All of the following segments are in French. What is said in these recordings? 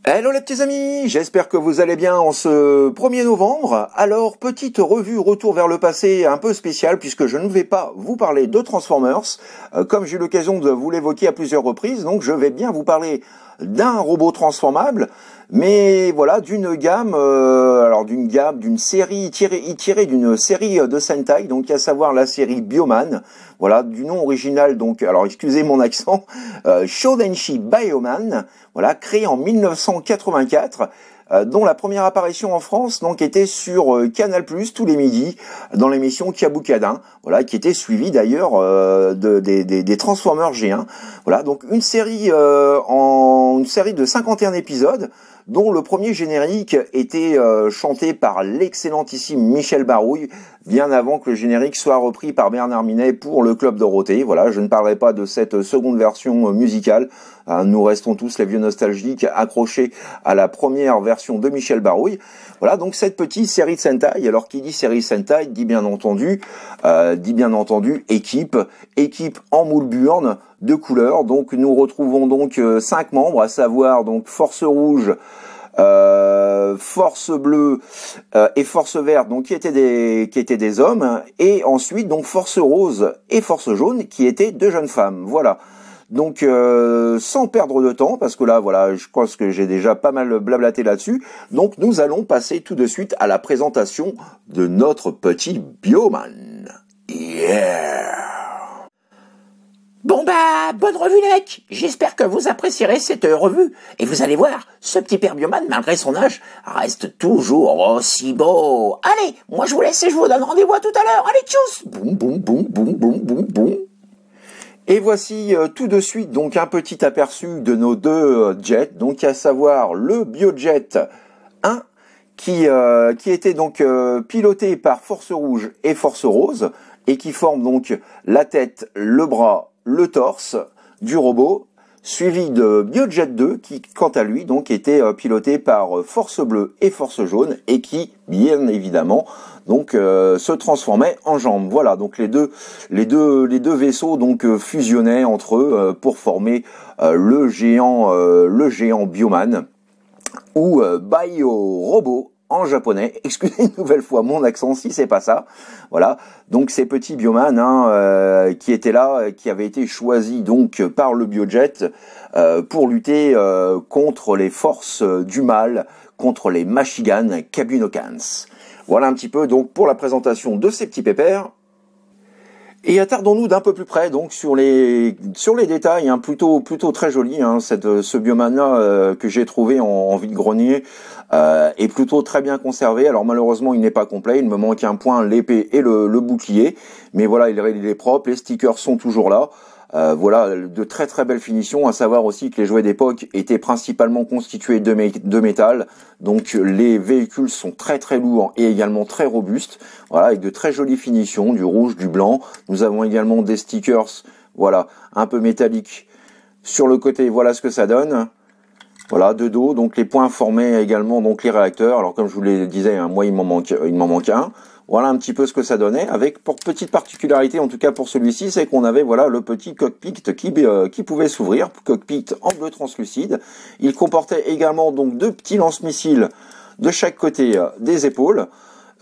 Hello les petits amis, j'espère que vous allez bien en ce 1er novembre. Alors, petite revue retour vers le passé un peu spéciale puisque je ne vais pas vous parler de Transformers, comme j'ai eu l'occasion de vous l'évoquer à plusieurs reprises, donc je vais bien vous parler d'un robot transformable, mais voilà, d'une gamme, d'une série tirée d'une série de Sentai, donc à savoir la série Bioman, voilà, du nom original, donc, alors excusez mon accent, Shodenshi Bioman, voilà, créé en 1984, dont la première apparition en France donc était sur Canal+ tous les midis dans l'émission Kabukadin, voilà, qui était suivie d'ailleurs des Transformers G1. Voilà, donc une série de 51 épisodes dont le premier générique était chanté par l'excellentissime Michel Barouille, bien avant que le générique soit repris par Bernard Minet pour le Club Dorothée. Voilà, je ne parlerai pas de cette seconde version musicale. Nous restons tous les vieux nostalgiques accrochés à la première version de Michel Barouille. Voilà, donc cette petite série de Sentai. Alors qui dit série Sentai dit bien entendu équipe en moule burne de couleurs. Donc nous retrouvons donc 5 membres, à savoir donc Force Rouge, Force Bleue et Force Verte, donc qui étaient des hommes, et ensuite donc Force Rose et Force Jaune qui étaient deux jeunes femmes. Voilà. Donc sans perdre de temps, parce que là voilà, je pense que j'ai déjà pas mal blablaté là-dessus. Donc nous allons passer tout de suite à la présentation de notre petit Bioman. Yeah. Bon bah, bonne revue les mecs. J'espère que vous apprécierez cette revue. Et vous allez voir, ce petit père Bioman, malgré son âge, reste toujours aussi beau. Allez, moi je vous laisse et je vous donne rendez-vous à tout à l'heure. Allez, tchuss. Boum, boum, boum, boum, boum, boum, boum. Et voici tout de suite donc un petit aperçu de nos deux jets, donc à savoir le Biojet 1 qui était donc piloté par Force Rouge et Force Rose et qui forme donc la tête, le bras, le torse du robot, suivi de Biojet 2 qui quant à lui donc était piloté par Force Bleue et Force Jaune et qui bien évidemment donc se transformait en jambes. Voilà, donc les deux vaisseaux donc fusionnaient entre eux pour former le géant Bioman ou Bio Robot en japonais. Excusez une nouvelle fois mon accent si c'est pas ça. Voilà, donc ces petits Bioman qui étaient là, qui avaient été choisis donc par le Biojet pour lutter contre les forces du mal, contre les Machigan Kabunokans. Voilà un petit peu donc pour la présentation de ces petits pépères. Et attardons-nous d'un peu plus près donc sur les détails, hein, plutôt très joli, hein, ce Bioman là que j'ai trouvé en vide-grenier est plutôt très bien conservé. Alors malheureusement il n'est pas complet, il me manque un point, l'épée et le bouclier, mais voilà il est propre, les stickers sont toujours là. Voilà, de très très belles finitions, à savoir aussi que les jouets d'époque étaient principalement constitués de métal, donc les véhicules sont très très lourds et également très robustes, voilà, avec de très jolies finitions, du rouge, du blanc. Nous avons également des stickers, voilà, un peu métalliques sur le côté, voilà ce que ça donne. Voilà, de dos, donc les points formaient également donc les réacteurs. Alors comme je vous le disais, hein, moi il m'en manque un. Voilà un petit peu ce que ça donnait, avec pour petite particularité, en tout cas pour celui-ci, c'est qu'on avait voilà le petit cockpit qui pouvait s'ouvrir, cockpit en bleu translucide. Il comportait également donc deux petits lance-missiles de chaque côté des épaules.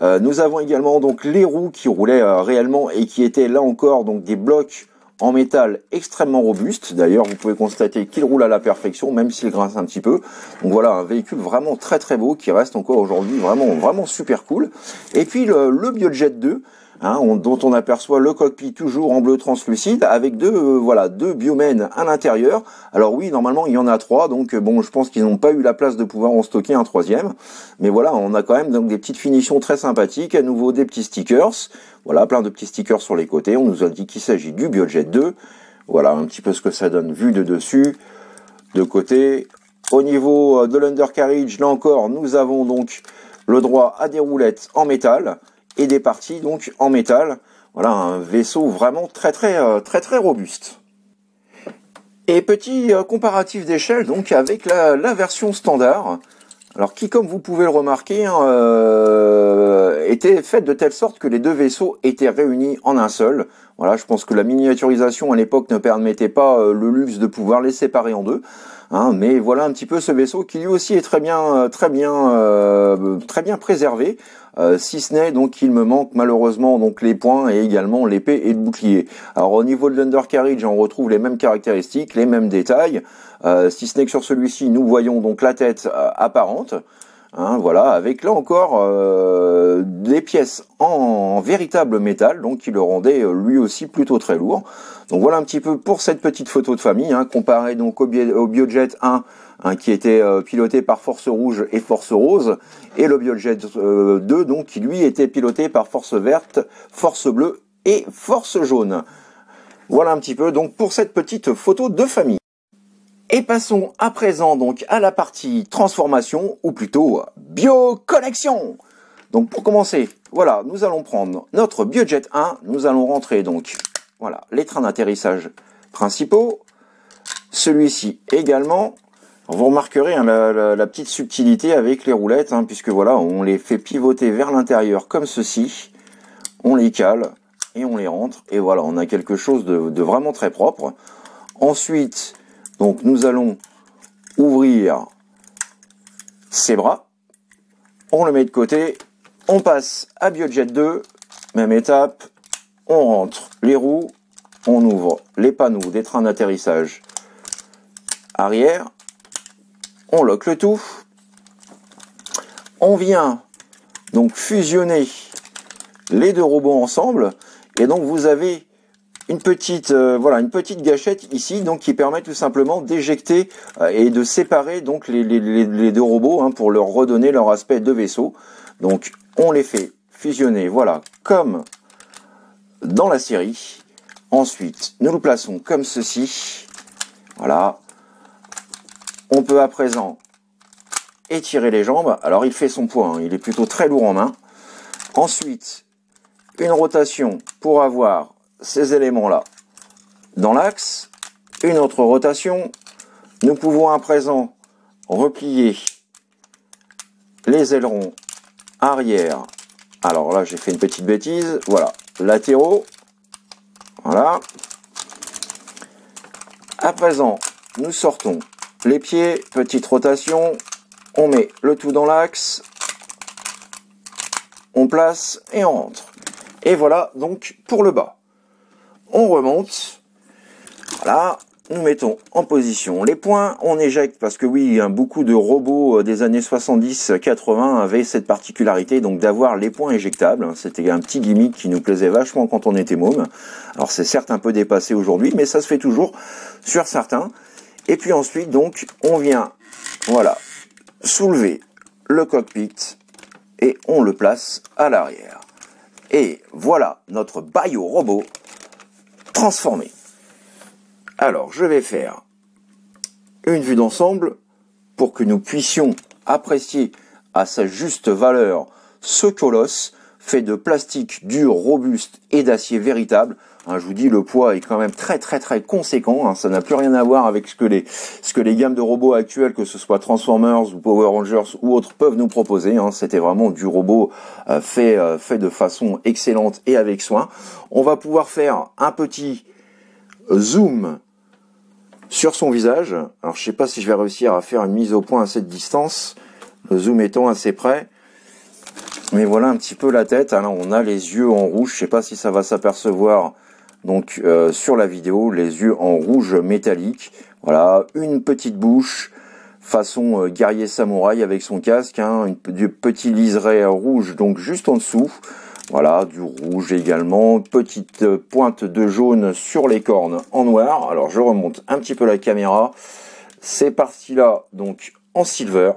Nous avons également donc les roues qui roulaient réellement et qui étaient là encore donc des blocs en métal extrêmement robuste. D'ailleurs, vous pouvez constater qu'il roule à la perfection, même s'il grince un petit peu. Donc voilà, un véhicule vraiment très très beau qui reste encore aujourd'hui vraiment super cool. Et puis le Biojet 2, hein, dont on aperçoit le cockpit toujours en bleu translucide avec deux Biomen à l'intérieur. Alors oui, normalement il y en a 3, donc bon, je pense qu'ils n'ont pas eu la place de pouvoir en stocker un 3e. Mais voilà, on a quand même donc des petites finitions très sympathiques, à nouveau des petits stickers. Voilà, plein de petits stickers sur les côtés. On nous a dit qu'il s'agit du Biojet 2. Voilà un petit peu ce que ça donne vu de dessus, de côté. Au niveau de l'undercarriage, là encore, nous avons donc le droit à des roulettes en métal et des parties donc en métal. Voilà, un vaisseau vraiment très robuste. Et petit comparatif d'échelle donc avec la version standard. Alors qui, comme vous pouvez le remarquer, était faite de telle sorte que les deux vaisseaux étaient réunis en un seul. Voilà, je pense que la miniaturisation à l'époque ne permettait pas le luxe de pouvoir les séparer en deux. Mais voilà un petit peu ce vaisseau qui lui aussi est très bien préservé. Si ce n'est donc qu'il me manque malheureusement donc les poings et également l'épée et le bouclier. Alors au niveau de l'undercarriage, on retrouve les mêmes caractéristiques, les mêmes détails. Si ce n'est que sur celui-ci, nous voyons donc la tête apparente. Voilà, avec là encore des pièces en véritable métal, donc qui le rendait lui aussi plutôt très lourd. Donc voilà un petit peu pour cette petite photo de famille, comparé donc au Biojet 1, qui était piloté par Force Rouge et Force Rose, et le Biojet 2, donc qui lui était piloté par Force Verte, Force Bleue et Force Jaune. Voilà un petit peu donc pour cette petite photo de famille. Et passons à présent donc à la partie transformation, ou plutôt bioconnexion. Donc pour commencer, voilà, nous allons prendre notre Biojet 1, nous allons rentrer donc, voilà, les trains d'atterrissage principaux, celui-ci également. Vous remarquerez la petite subtilité avec les roulettes, puisque voilà, on les fait pivoter vers l'intérieur comme ceci, on les cale et on les rentre, et voilà, on a quelque chose de vraiment très propre. Ensuite, donc nous allons ouvrir ces bras, on le met de côté, on passe à Biojet 2, même étape, on rentre les roues, on ouvre les panneaux des trains d'atterrissage arrière, on lock le tout, on vient donc fusionner les deux robots ensemble, et donc vous avez une petite gâchette ici donc qui permet tout simplement d'éjecter et de séparer donc les deux robots pour leur redonner leur aspect de vaisseau. Donc on les fait fusionner, voilà, comme dans la série. Ensuite nous le plaçons comme ceci, voilà. On peut à présent étirer les jambes. Alors il fait son poids, il est plutôt très lourd en main. Ensuite une rotation pour avoir ces éléments-là dans l'axe, une autre rotation, nous pouvons à présent replier les ailerons arrière, alors là j'ai fait une petite bêtise, voilà, latéraux, voilà, à présent nous sortons les pieds, petite rotation, on met le tout dans l'axe, on place et on rentre, et voilà donc pour le bas. On remonte, voilà, nous mettons en position les points, on éjecte parce que oui, beaucoup de robots des années 70-80 avaient cette particularité donc d'avoir les points éjectables. C'était un petit gimmick qui nous plaisait vachement quand on était môme. Alors c'est certes un peu dépassé aujourd'hui, mais ça se fait toujours sur certains. Et puis ensuite donc on vient, voilà, soulever le cockpit et on le place à l'arrière. Et voilà notre bio-robot transformé. Alors, je vais faire une vue d'ensemble pour que nous puissions apprécier à sa juste valeur ce colosse fait de plastique dur, robuste et d'acier véritable. Je vous dis, le poids est quand même très conséquent. Ça n'a plus rien à voir avec ce que les gammes de robots actuelles, que ce soit Transformers ou Power Rangers ou autres, peuvent nous proposer. C'était vraiment du robot fait de façon excellente et avec soin. On va pouvoir faire un petit zoom sur son visage. Alors je sais pas si je vais réussir à faire une mise au point à cette distance, le zoom étant assez près. Mais voilà un petit peu la tête. Alors on a les yeux en rouge, je sais pas si ça va s'apercevoir donc sur la vidéo, les yeux en rouge métallique. Voilà, une petite bouche façon guerrier samouraï avec son casque, du petit liseré rouge donc juste en dessous. Voilà, du rouge également, petite pointe de jaune sur les cornes en noir. Alors je remonte un petit peu la caméra. C'est parti là donc en silver.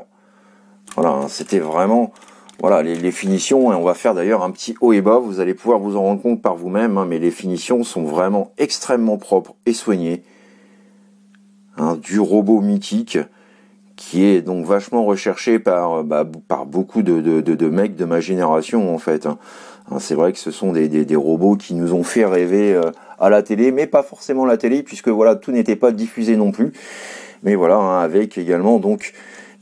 Voilà, c'était vraiment voilà les finitions, et on va faire d'ailleurs un petit haut et bas, vous allez pouvoir vous en rendre compte par vous-même, mais les finitions sont vraiment extrêmement propres et soignées. Du robot mythique qui est donc vachement recherché par beaucoup de mecs de ma génération en fait. Hein, c'est vrai que ce sont des robots qui nous ont fait rêver à la télé, mais pas forcément la télé, puisque voilà, tout n'était pas diffusé non plus. Mais voilà, hein, avec également donc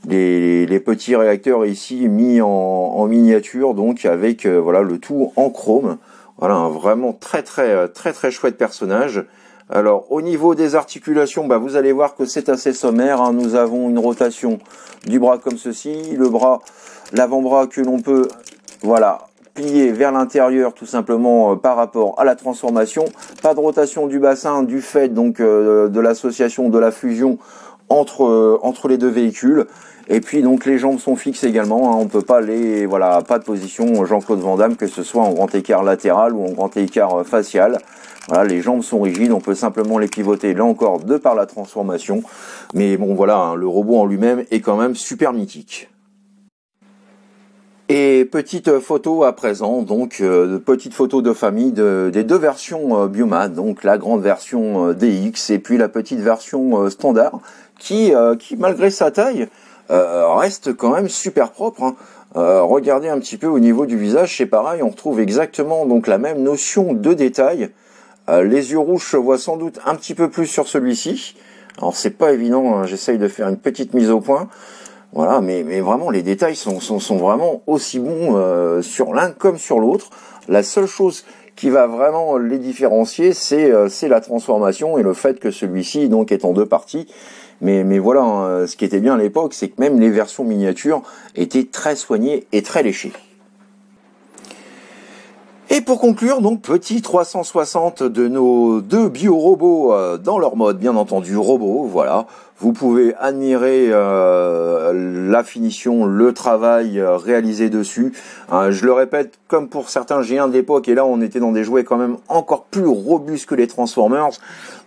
les petits réacteurs ici mis en miniature, donc avec voilà le tout en chrome. Voilà, un vraiment très chouette personnage. Alors au niveau des articulations, bah, vous allez voir que c'est assez sommaire, hein. Nous avons une rotation du bras comme ceci, le bras, l'avant-bras que l'on peut voilà plier vers l'intérieur tout simplement par rapport à la transformation. Pas de rotation du bassin du fait donc de l'association, de la fusion entre les deux véhicules. Et puis donc les jambes sont fixes également, hein, on peut pas voilà, pas de position Jean-Claude Van Damme, que ce soit en grand écart latéral ou en grand écart facial. Voilà, les jambes sont rigides, on peut simplement les pivoter là encore de par la transformation. Mais bon voilà, hein, le robot en lui-même est quand même super mythique. Et petite photo à présent, donc petite photo de famille des deux versions Bioman, donc la grande version DX et puis la petite version standard, qui malgré sa taille reste quand même super propre. Hein. Regardez un petit peu au niveau du visage, c'est pareil, on retrouve exactement donc la même notion de détail. Les yeux rouges se voient sans doute un petit peu plus sur celui-ci. Alors c'est pas évident, hein, j'essaye de faire une petite mise au point. Voilà, mais vraiment les détails sont vraiment aussi bons sur l'un comme sur l'autre. La seule chose qui va vraiment les différencier, c'est la transformation et le fait que celui-ci donc est en deux parties. Mais voilà, hein, ce qui était bien à l'époque, c'est que même les versions miniatures étaient très soignées et très léchées. Et pour conclure, donc petit 360 de nos deux bio-robots dans leur mode, bien entendu, robot, voilà. Vous pouvez admirer la finition, le travail réalisé dessus. Je le répète, comme pour certains G1 de l'époque, et là on était dans des jouets quand même encore plus robustes que les Transformers.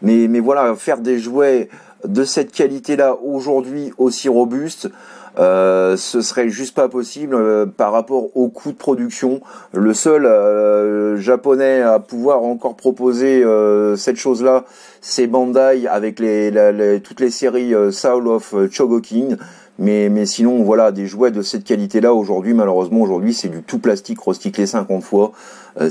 Mais voilà, faire des jouets de cette qualité-là aujourd'hui aussi robustes, ce serait juste pas possible par rapport au coût de production. Le seul japonais à pouvoir encore proposer cette chose-là, c'est Bandai avec toutes les séries Soul of Chogokin. Mais sinon, voilà, des jouets de cette qualité-là aujourd'hui, malheureusement aujourd'hui, c'est du tout plastique recyclé 50 fois.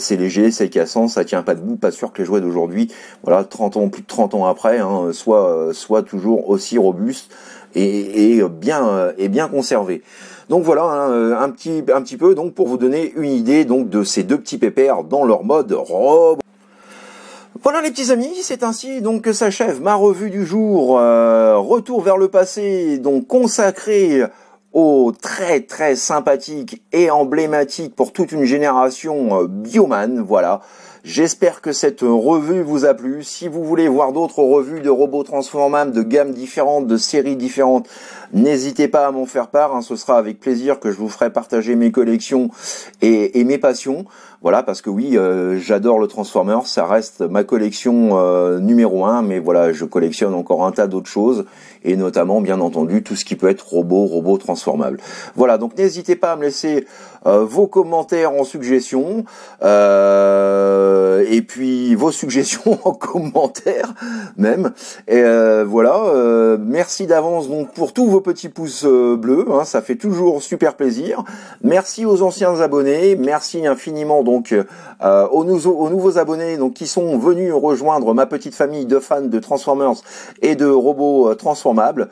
C'est léger, c'est cassant, ça tient pas debout. Pas sûr que les jouets d'aujourd'hui, voilà, 30 ans, plus de 30 ans après, hein, soient toujours aussi robustes et bien conservés. Donc voilà, hein, un petit peu donc pour vous donner une idée donc de ces deux petits pépères dans leur mode robot. Voilà les petits amis, c'est ainsi donc que s'achève ma revue du jour, retour vers le passé, donc consacré au très sympathique et emblématique pour toute une génération Bioman, voilà. J'espère que cette revue vous a plu. Si vous voulez voir d'autres revues de robots transformables, de gammes différentes, de séries différentes, n'hésitez pas à m'en faire part, hein, ce sera avec plaisir que je vous ferai partager mes collections et mes passions. Voilà, parce que oui, j'adore le Transformers, ça reste ma collection numéro 1, mais voilà, je collectionne encore un tas d'autres choses, et notamment, bien entendu, tout ce qui peut être robot transformable. Voilà, donc n'hésitez pas à me laisser vos commentaires en suggestions, et puis vos suggestions en commentaire même. Et voilà, merci d'avance donc pour tous vos petits pouces bleus, hein, ça fait toujours super plaisir. Merci aux anciens abonnés, merci infiniment donc aux nouveaux abonnés donc qui sont venus rejoindre ma petite famille de fans de Transformers et de robots transformables.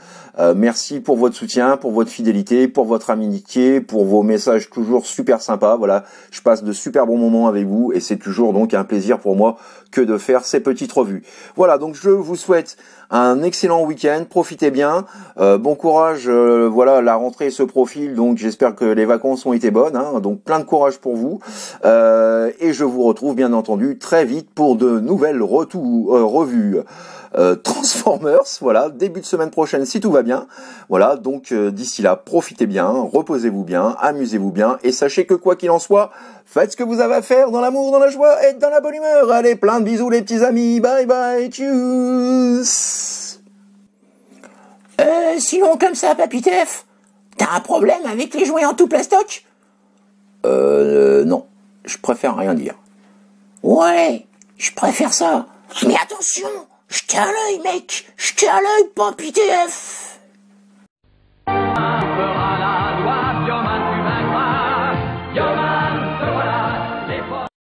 Merci pour votre soutien, pour votre fidélité, pour votre amitié, pour vos messages toujours super sympas. Voilà, je passe de super bons moments avec vous et c'est toujours donc un plaisir pour moi que de faire ces petites revues. Voilà, donc je vous souhaite un excellent week-end, profitez bien, bon courage, voilà, la rentrée se profile, donc j'espère que les vacances ont été bonnes, hein, donc plein de courage pour vous, et je vous retrouve bien entendu très vite pour de nouvelles revues. Transformers, voilà, début de semaine prochaine si tout va bien. Voilà, donc d'ici là, profitez bien, reposez-vous bien, amusez-vous bien, et sachez que quoi qu'il en soit, faites ce que vous avez à faire dans l'amour, dans la joie et dans la bonne humeur. Allez, plein de bisous les petits amis, bye bye, tchuss. Sinon comme ça, Papitef, t'as un problème avec les jouets en tout plastoc? Non, je préfère rien dire. Ouais, je préfère ça. Mais attention, jetez à l'œil, mec, jetez à l'œil, Papitef.